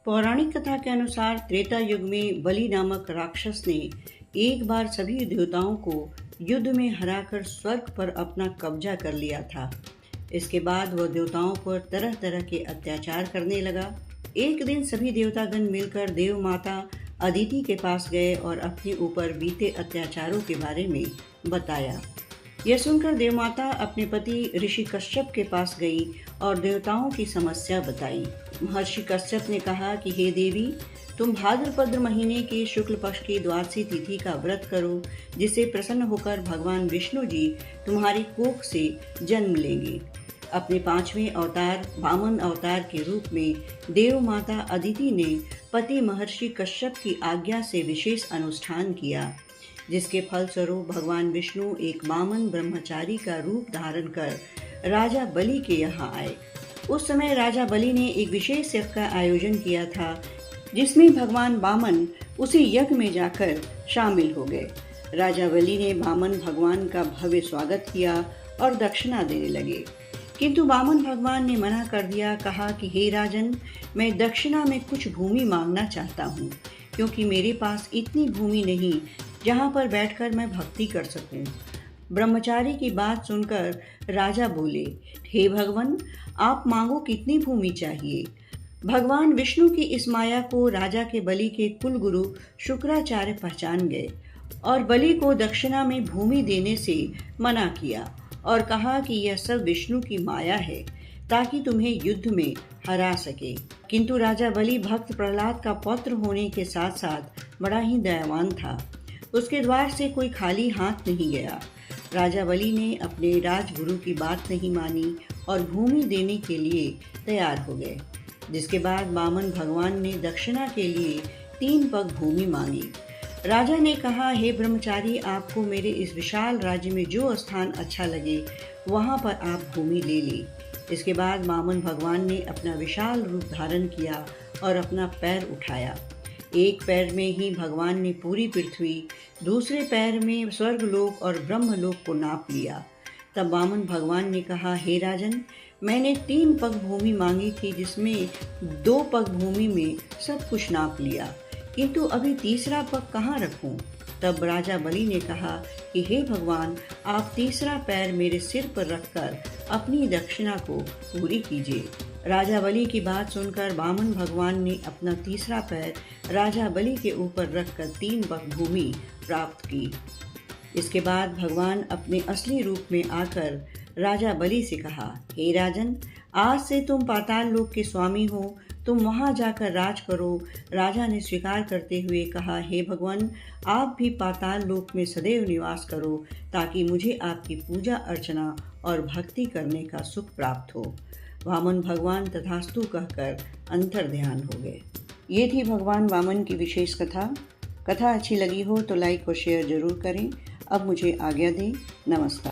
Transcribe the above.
पौराणिक कथा के अनुसार त्रेता युग में बलि नामक राक्षस ने एक बार सभी देवताओं को युद्ध में हराकर स्वर्ग पर अपना कब्जा कर लिया था। इसके बाद वह देवताओं पर तरह तरह के अत्याचार करने लगा। एक दिन सभी देवतागण मिलकर देव माता अदिति के पास गए और अपने ऊपर बीते अत्याचारों के बारे में बताया। यह सुनकर देवमाता अपने पति ऋषि कश्यप के पास गई और देवताओं की समस्या बताई। महर्षि कश्यप ने कहा कि हे देवी, तुम भाद्रपद महीने के शुक्ल पक्ष की द्वादशी तिथि का व्रत करो, जिससे प्रसन्न होकर भगवान विष्णु जी तुम्हारी कोख से जन्म लेंगे। अपने 5वें अवतार वामन अवतार के रूप में देव माता अदिति ने पति महर्षि कश्यप की आज्ञा से विशेष अनुष्ठान किया, जिसके फलस्वरूप भगवान विष्णु एक वामन ब्रह्मचारी का रूप धारण कर राजा बलि के यहाँ आए। उस समय राजा बलि ने एक विशेष यज्ञ का आयोजन किया था, जिसमें भगवान वामन उसी यज्ञ में जाकर शामिल हो गए। राजा बलि ने वामन भगवान का भव्य स्वागत किया और दक्षिणा देने लगे, किंतु वामन भगवान ने मना कर दिया। कहा कि हे राजन, मैं दक्षिणा में कुछ भूमि मांगना चाहता हूँ, क्योंकि मेरे पास इतनी भूमि नहीं जहाँ पर बैठकर मैं भक्ति कर सकूं। ब्रह्मचारी की बात सुनकर राजा बोले, हे भगवान, आप मांगो कितनी भूमि चाहिए। भगवान विष्णु की इस माया को राजा के बलि के कुल गुरु शुक्राचार्य पहचान गए और बलि को दक्षिणा में भूमि देने से मना किया और कहा कि यह सब विष्णु की माया है, ताकि तुम्हें युद्ध में हरा सके। किंतु राजा बलि भक्त प्रहलाद का पौत्र होने के साथ साथ बड़ा ही दयावान था। उसके द्वार से कोई खाली हाथ नहीं गया। राजा बलि ने अपने राजगुरु की बात नहीं मानी और भूमि देने के लिए तैयार हो गए, जिसके बाद वामन भगवान ने दक्षिणा के लिए 3 पग भूमि मांगी। राजा ने कहा, हे ब्रह्मचारी, आपको मेरे इस विशाल राज्य में जो स्थान अच्छा लगे वहाँ पर आप भूमि ले लें। इसके बाद वामन भगवान ने अपना विशाल रूप धारण किया और अपना पैर उठाया। एक पैर में ही भगवान ने पूरी पृथ्वी, दूसरे पैर में स्वर्गलोक और ब्रह्मलोक को नाप लिया। तब वामन भगवान ने कहा, हे राजन, मैंने 3 पग भूमि मांगी थी, जिसमें 2 पग भूमि में सब कुछ नाप लिया, किंतु अभी तीसरा पग कहाँ रखूं? तब राजा बलि ने कहा कि हे भगवान, आप तीसरा पैर मेरे सिर पर रखकर अपनी दक्षिणा को पूरी कीजिए। राजा बलि की बात सुनकर वामन भगवान ने अपना तीसरा पैर राजा बलि के ऊपर रखकर 3 पग भूमि प्राप्त की। इसके बाद भगवान अपने असली रूप में आकर राजा बलि से कहा, हे राजन, आज से तुम पाताल लोक के स्वामी हो, तुम वहां जाकर राज करो। राजा ने स्वीकार करते हुए कहा, हे भगवान, आप भी पाताल लोक में सदैव निवास करो, ताकि मुझे आपकी पूजा अर्चना और भक्ति करने का सुख प्राप्त हो। वामन भगवान तथास्तु कहकर अंतर ध्यान हो गए। ये थी भगवान वामन की विशेष कथा। कथा अच्छी लगी हो तो लाइक और शेयर जरूर करें। अब मुझे आज्ञा दें। नमस्कार।